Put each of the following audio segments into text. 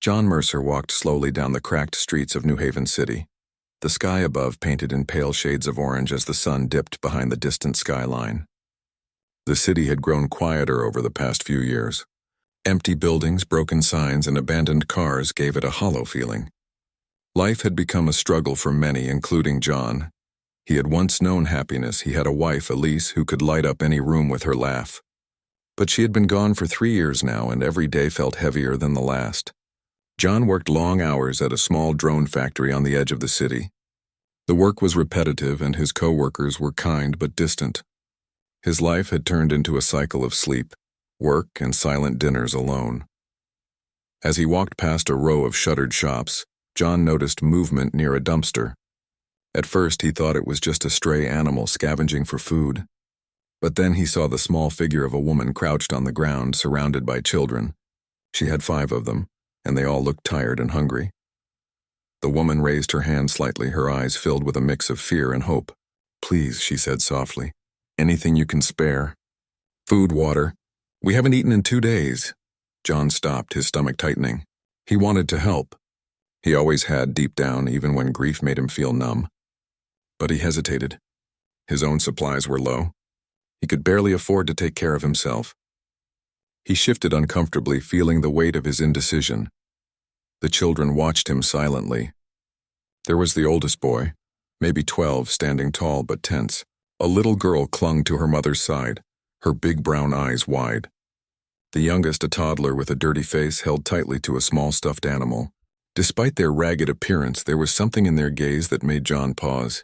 John Mercer walked slowly down the cracked streets of New Haven City, the sky above painted in pale shades of orange as the sun dipped behind the distant skyline. The city had grown quieter over the past few years. Empty buildings, broken signs, and abandoned cars gave it a hollow feeling. Life had become a struggle for many, including John. He had once known happiness. He had a wife, Elise, who could light up any room with her laugh. But she had been gone for 3 years now, and every day felt heavier than the last. John worked long hours at a small drone factory on the edge of the city. The work was repetitive, and his co-workers were kind but distant. His life had turned into a cycle of sleep, work, and silent dinners alone. As he walked past a row of shuttered shops, John noticed movement near a dumpster. At first he thought it was just a stray animal scavenging for food. But then he saw the small figure of a woman crouched on the ground, surrounded by children. She had 5 of them, and they all looked tired and hungry. The woman raised her hand slightly, her eyes filled with a mix of fear and hope. "Please," she said softly, "anything you can spare. Food, water. We haven't eaten in 2 days." John stopped, his stomach tightening. He wanted to help. He always had deep down, even when grief made him feel numb. But he hesitated. His own supplies were low. He could barely afford to take care of himself. He shifted uncomfortably, feeling the weight of his indecision. The children watched him silently. There was the oldest boy, maybe 12, standing tall but tense. A little girl clung to her mother's side, her big brown eyes wide. The youngest, a toddler with a dirty face, held tightly to a small stuffed animal. Despite their ragged appearance, there was something in their gaze that made John pause.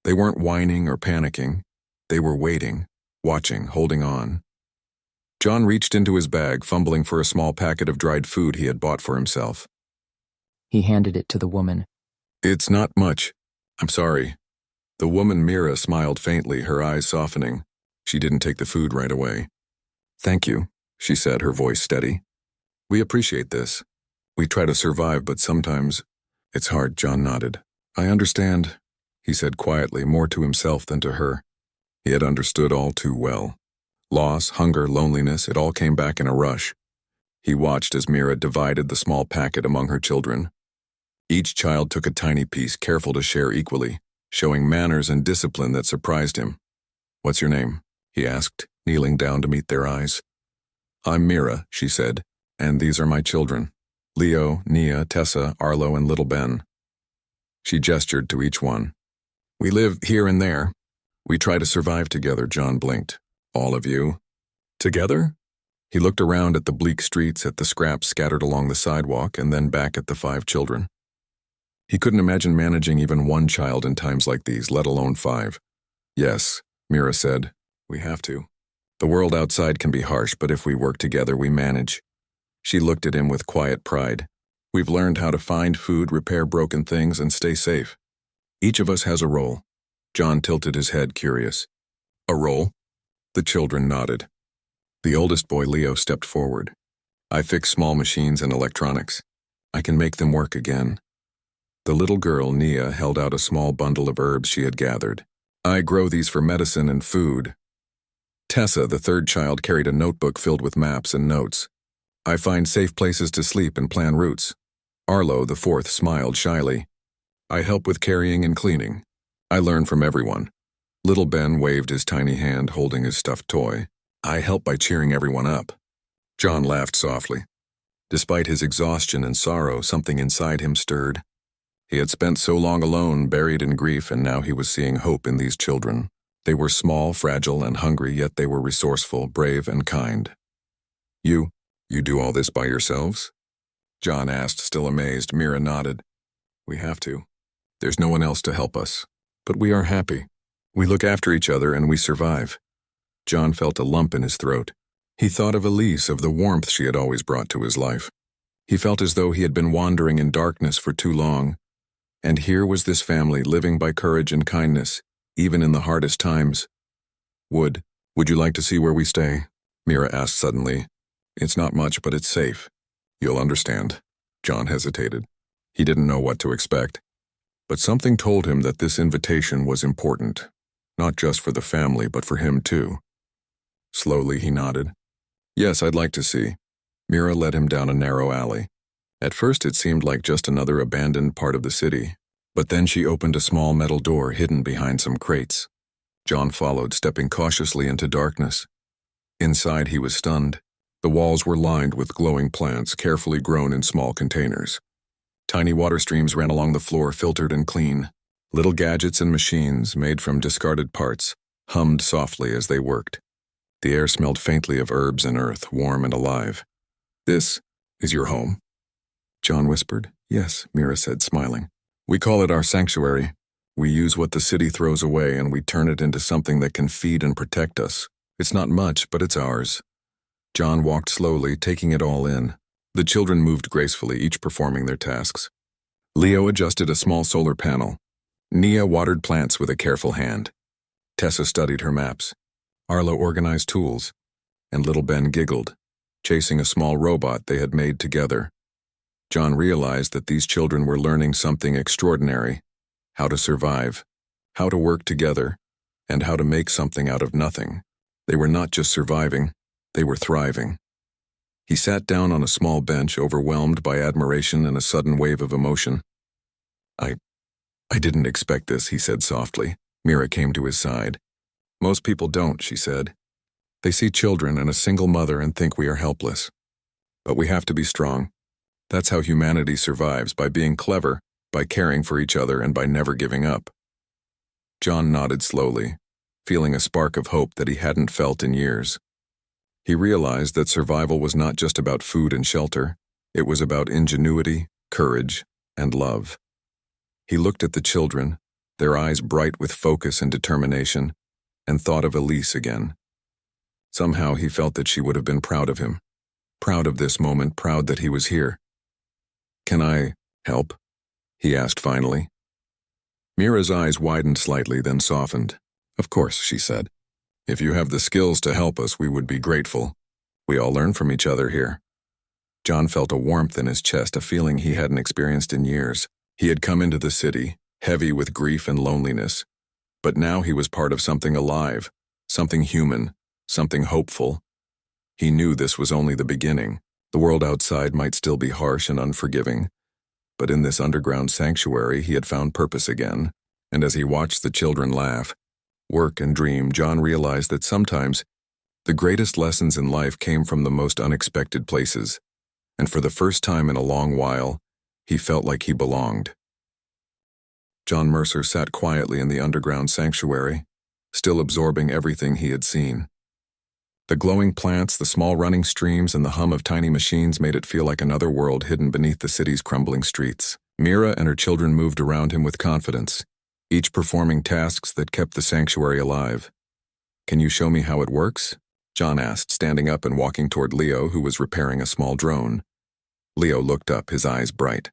They weren't whining or panicking. They were waiting, watching, holding on. John reached into his bag, fumbling for a small packet of dried food he had bought for himself. He handed it to the woman. "It's not much. I'm sorry." The woman, Mira, smiled faintly, her eyes softening. She didn't take the food right away. "Thank you," she said, her voice steady. "We appreciate this. We try to survive, but sometimes it's hard." John nodded. "I understand," he said quietly, more to himself than to her. He had understood all too well. Loss, hunger, loneliness, it all came back in a rush. He watched as Mira divided the small packet among her children. Each child took a tiny piece, careful to share equally, showing manners and discipline that surprised him. "What's your name?" he asked, kneeling down to meet their eyes. "I'm Mira," she said, "and these are my children. Leo, Nia, Tessa, Arlo, and little Ben." She gestured to each one. "We live here and there. We try to survive together." John blinked. "All of you? Together?" He looked around at the bleak streets, at the scraps scattered along the sidewalk, and then back at the 5 children. He couldn't imagine managing even 1 child in times like these, let alone 5. "Yes," Mira said, "we have to. The world outside can be harsh, but if we work together, we manage." She looked at him with quiet pride. "We've learned how to find food, repair broken things, and stay safe. Each of us has a role." John tilted his head, curious. "A role?" The children nodded. The oldest boy, Leo, stepped forward. "I fix small machines and electronics. I can make them work again." The little girl, Nia, held out a small bundle of herbs she had gathered. "I grow these for medicine and food." Tessa, the 3rd child, carried a notebook filled with maps and notes. "I find safe places to sleep and plan routes." Arlo, the 4th, smiled shyly. "I help with carrying and cleaning. I learn from everyone." Little Ben waved his tiny hand, holding his stuffed toy. "I help by cheering everyone up." John laughed softly. Despite his exhaustion and sorrow, something inside him stirred. He had spent so long alone, buried in grief, and now he was seeing hope in these children. They were small, fragile, and hungry, yet they were resourceful, brave, and kind. You do all this by yourselves?" John asked, still amazed. Mira nodded. "We have to. There's no one else to help us. But we are happy. We look after each other and we survive." John felt a lump in his throat. He thought of Elise, of the warmth she had always brought to his life. He felt as though he had been wandering in darkness for too long. And here was this family living by courage and kindness, even in the hardest times. Would you like to see where we stay?" Mira asked suddenly. "It's not much, but it's safe. You'll understand." John hesitated. He didn't know what to expect. But something told him that this invitation was important, not just for the family, but for him too. Slowly he nodded. "Yes, I'd like to see." Mira led him down a narrow alley. At first it seemed like just another abandoned part of the city, but then she opened a small metal door hidden behind some crates. John followed, stepping cautiously into darkness. Inside he was stunned. The walls were lined with glowing plants carefully grown in small containers. Tiny water streams ran along the floor, filtered and clean. Little gadgets and machines, made from discarded parts, hummed softly as they worked. The air smelled faintly of herbs and earth, warm and alive. "This is your home?" John whispered. "Yes," Mira said, smiling. "We call it our sanctuary. We use what the city throws away and we turn it into something that can feed and protect us. It's not much, but it's ours." John walked slowly, taking it all in. The children moved gracefully, each performing their tasks. Leo adjusted a small solar panel. Nia watered plants with a careful hand. Tessa studied her maps. Arlo organized tools. And little Ben giggled, chasing a small robot they had made together. John realized that these children were learning something extraordinary: how to survive, how to work together, and how to make something out of nothing. They were not just surviving, they were thriving. He sat down on a small bench, overwhelmed by admiration and a sudden wave of emotion. I didn't expect this," he said softly. Mira came to his side. "Most people don't," she said. "They see children and a single mother and think we are helpless. But we have to be strong. That's how humanity survives, by being clever, by caring for each other, and by never giving up." John nodded slowly, feeling a spark of hope that he hadn't felt in years. He realized that survival was not just about food and shelter. It was about ingenuity, courage, and love. He looked at the children, their eyes bright with focus and determination, and thought of Elise again. Somehow he felt that she would have been proud of him, proud of this moment, proud that he was here. "Can I help?" he asked finally. Mira's eyes widened slightly, then softened. "Of course," she said. "If you have the skills to help us, we would be grateful. We all learn from each other here." John felt a warmth in his chest, a feeling he hadn't experienced in years. He had come into the city, heavy with grief and loneliness. But now he was part of something alive, something human, something hopeful. He knew this was only the beginning. The world outside might still be harsh and unforgiving, but in this underground sanctuary he had found purpose again. And as he watched the children laugh, work and dream, John realized that sometimes the greatest lessons in life came from the most unexpected places. And for the first time in a long while, he felt like he belonged. John Mercer sat quietly in the underground sanctuary, still absorbing everything he had seen. The glowing plants, the small running streams, and the hum of tiny machines made it feel like another world hidden beneath the city's crumbling streets. Mira and her children moved around him with confidence, each performing tasks that kept the sanctuary alive. "Can you show me how it works?" John asked, standing up and walking toward Leo, who was repairing a small drone. Leo looked up, his eyes bright.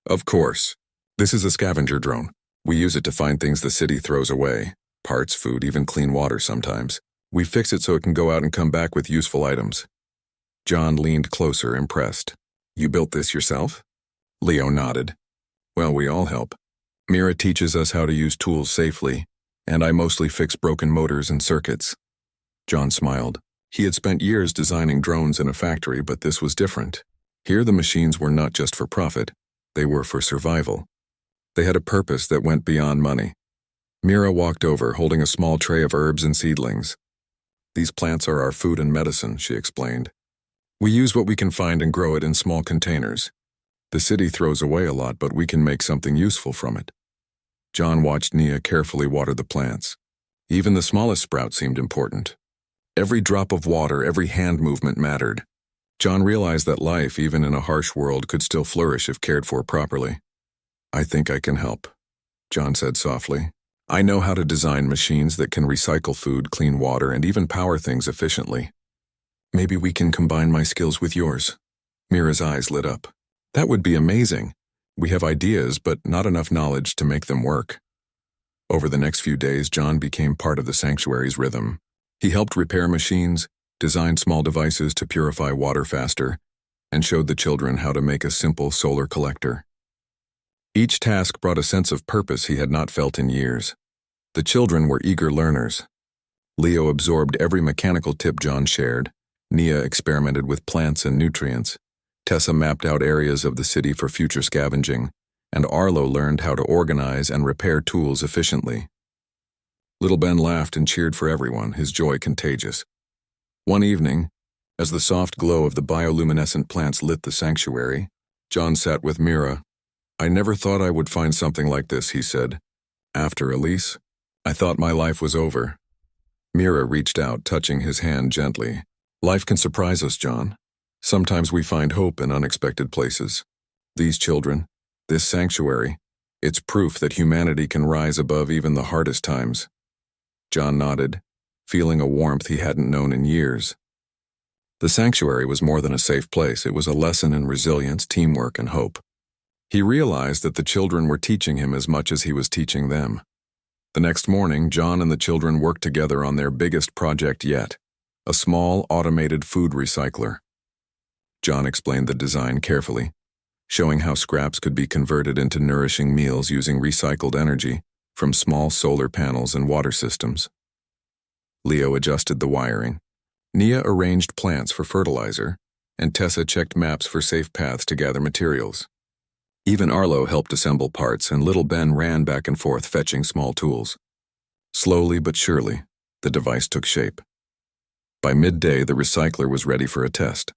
"Of course. This is a scavenger drone. We use it to find things the city throws away. Parts, food, even clean water sometimes. We fix it so it can go out and come back with useful items." John leaned closer, impressed. "You built this yourself?" Leo nodded. "Well, we all help. Mira teaches us how to use tools safely, and I mostly fix broken motors and circuits." John smiled. He had spent years designing drones in a factory, but this was different. Here the machines were not just for profit, they were for survival. They had a purpose that went beyond money. Mira walked over, holding a small tray of herbs and seedlings. "These plants are our food and medicine," she explained. "We use what we can find and grow it in small containers. The city throws away a lot, but we can make something useful from it." John watched Nia carefully water the plants. Even the smallest sprout seemed important. Every drop of water, every hand movement mattered. John realized that life, even in a harsh world, could still flourish if cared for properly. "I think I can help," John said softly. "I know how to design machines that can recycle food, clean water, and even power things efficiently. Maybe we can combine my skills with yours." Mira's eyes lit up. "That would be amazing. We have ideas, but not enough knowledge to make them work." Over the next few days, John became part of the sanctuary's rhythm. He helped repair machines, designed small devices to purify water faster, and showed the children how to make a simple solar collector. Each task brought a sense of purpose he had not felt in years. The children were eager learners. Leo absorbed every mechanical tip John shared. Nia experimented with plants and nutrients. Tessa mapped out areas of the city for future scavenging, and Arlo learned how to organize and repair tools efficiently. Little Ben laughed and cheered for everyone, his joy contagious. One evening, as the soft glow of the bioluminescent plants lit the sanctuary, John sat with Mira. "I never thought I would find something like this," he said. "After Elise, I thought my life was over." Mira reached out, touching his hand gently. "Life can surprise us, John. Sometimes we find hope in unexpected places. These children, this sanctuary, it's proof that humanity can rise above even the hardest times." John nodded, feeling a warmth he hadn't known in years. The sanctuary was more than a safe place. It was a lesson in resilience, teamwork, and hope. He realized that the children were teaching him as much as he was teaching them. The next morning, John and the children worked together on their biggest project yet, a small, automated food recycler. John explained the design carefully, showing how scraps could be converted into nourishing meals using recycled energy from small solar panels and water systems. Leo adjusted the wiring. Nia arranged plants for fertilizer, and Tessa checked maps for safe paths to gather materials. Even Arlo helped assemble parts, and little Ben ran back and forth fetching small tools. Slowly but surely, the device took shape. By midday, the recycler was ready for a test.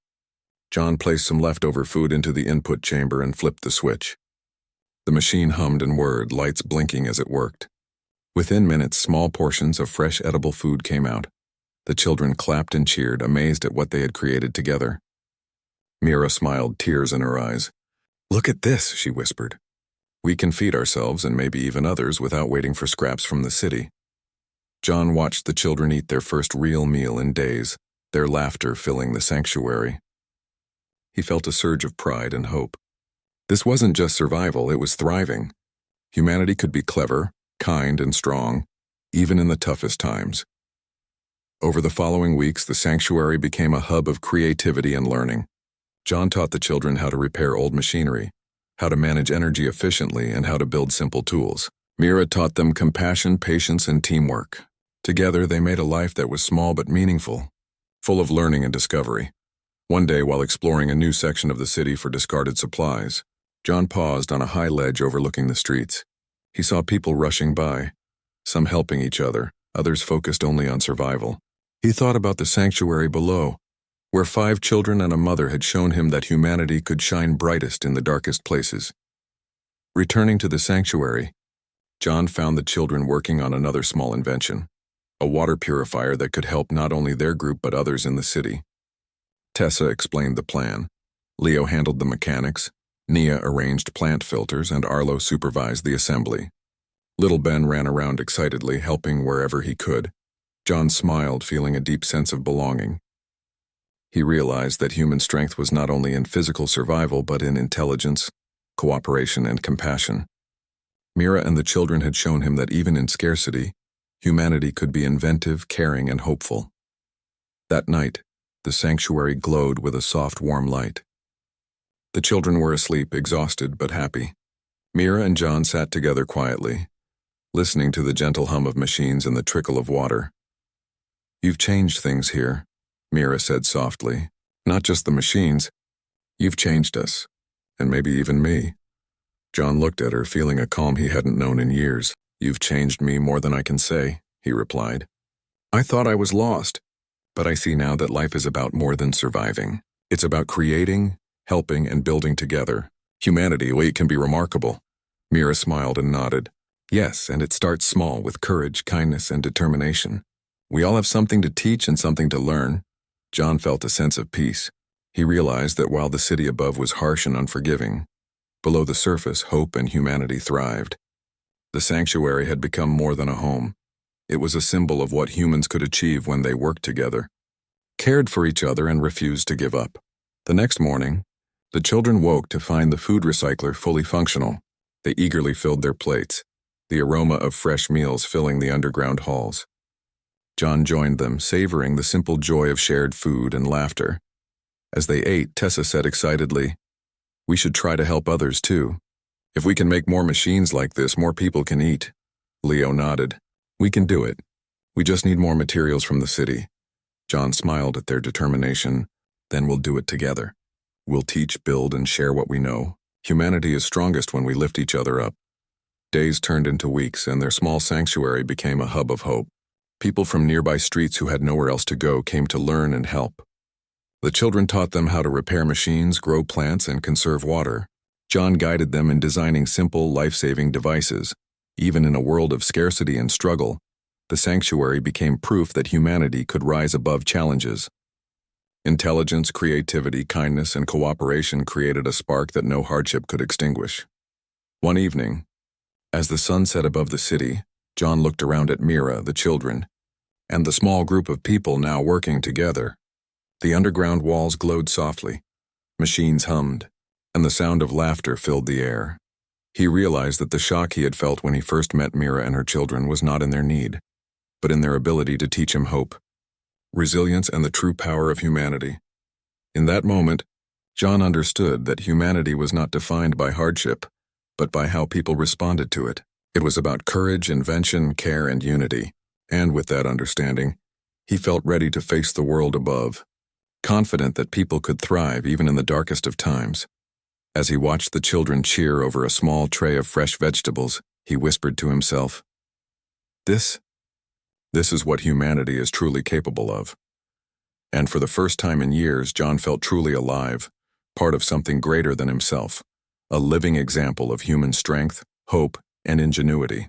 John placed some leftover food into the input chamber and flipped the switch. The machine hummed and whirred, lights blinking as it worked. Within minutes, small portions of fresh edible food came out. The children clapped and cheered, amazed at what they had created together. Mira smiled, tears in her eyes. "Look at this," she whispered. "We can feed ourselves and maybe even others without waiting for scraps from the city." John watched the children eat their first real meal in days, their laughter filling the sanctuary. He felt a surge of pride and hope. This wasn't just survival, it was thriving. Humanity could be clever, kind, and strong, even in the toughest times. Over the following weeks, the sanctuary became a hub of creativity and learning. John taught the children how to repair old machinery, how to manage energy efficiently, and how to build simple tools. Mira taught them compassion, patience, and teamwork. Together, they made a life that was small but meaningful, full of learning and discovery. One day, while exploring a new section of the city for discarded supplies, John paused on a high ledge overlooking the streets. He saw people rushing by, some helping each other, others focused only on survival. He thought about the sanctuary below, where 5 children and a mother had shown him that humanity could shine brightest in the darkest places. Returning to the sanctuary, John found the children working on another small invention, a water purifier that could help not only their group but others in the city. Tessa explained the plan. Leo handled the mechanics, Nia arranged plant filters, and Arlo supervised the assembly. Little Ben ran around excitedly, helping wherever he could. John smiled, feeling a deep sense of belonging. He realized that human strength was not only in physical survival but in intelligence, cooperation, and compassion. Mira and the children had shown him that even in scarcity, humanity could be inventive, caring, and hopeful. That night, the sanctuary glowed with a soft, warm light. The children were asleep, exhausted but happy. Mira and John sat together quietly, listening to the gentle hum of machines and the trickle of water. "You've changed things here," Mira said softly. "Not just the machines. You've changed us, and maybe even me." John looked at her, feeling a calm he hadn't known in years. "You've changed me more than I can say," he replied. "I thought I was lost, but I see now that life is about more than surviving. It's about creating, helping, and building together. Humanity, it can be remarkable." Mira smiled and nodded. "Yes, and it starts small with courage, kindness, and determination. We all have something to teach and something to learn." John felt a sense of peace. He realized that while the city above was harsh and unforgiving, below the surface, hope and humanity thrived. The sanctuary had become more than a home. It was a symbol of what humans could achieve when they worked together, cared for each other, and refused to give up. The next morning, the children woke to find the food recycler fully functional. They eagerly filled their plates, the aroma of fresh meals filling the underground halls. John joined them, savoring the simple joy of shared food and laughter. As they ate, Tessa said excitedly, "We should try to help others too. If we can make more machines like this, more people can eat." Leo nodded. "We can do it. We just need more materials from the city." John smiled at their determination. "Then we'll do it together." We'll teach, build, and share what we know. Humanity is strongest when we lift each other up. Days turned into weeks, and their small sanctuary became a hub of hope. People from nearby streets who had nowhere else to go came to learn and help. The children taught them how to repair machines, grow plants, and conserve water. John guided them in designing simple, life-saving devices. Even in a world of scarcity and struggle, the sanctuary became proof that humanity could rise above challenges. Intelligence, creativity, kindness, and cooperation created a spark that no hardship could extinguish. One evening, as the sun set above the city, John looked around at Mira, the children, and the small group of people now working together. The underground walls glowed softly, machines hummed, and the sound of laughter filled the air. He realized that the shock he had felt when he first met Mira and her children was not in their need, but in their ability to teach him hope, resilience, and the true power of humanity. In that moment, John understood that humanity was not defined by hardship, but by how people responded to it. It was about courage, invention, care, and unity. And with that understanding, he felt ready to face the world above, confident that people could thrive even in the darkest of times. As he watched the children cheer over a small tray of fresh vegetables, he whispered to himself, This is what humanity is truly capable of. And for the first time in years, John felt truly alive, part of something greater than himself, a living example of human strength, hope, and ingenuity.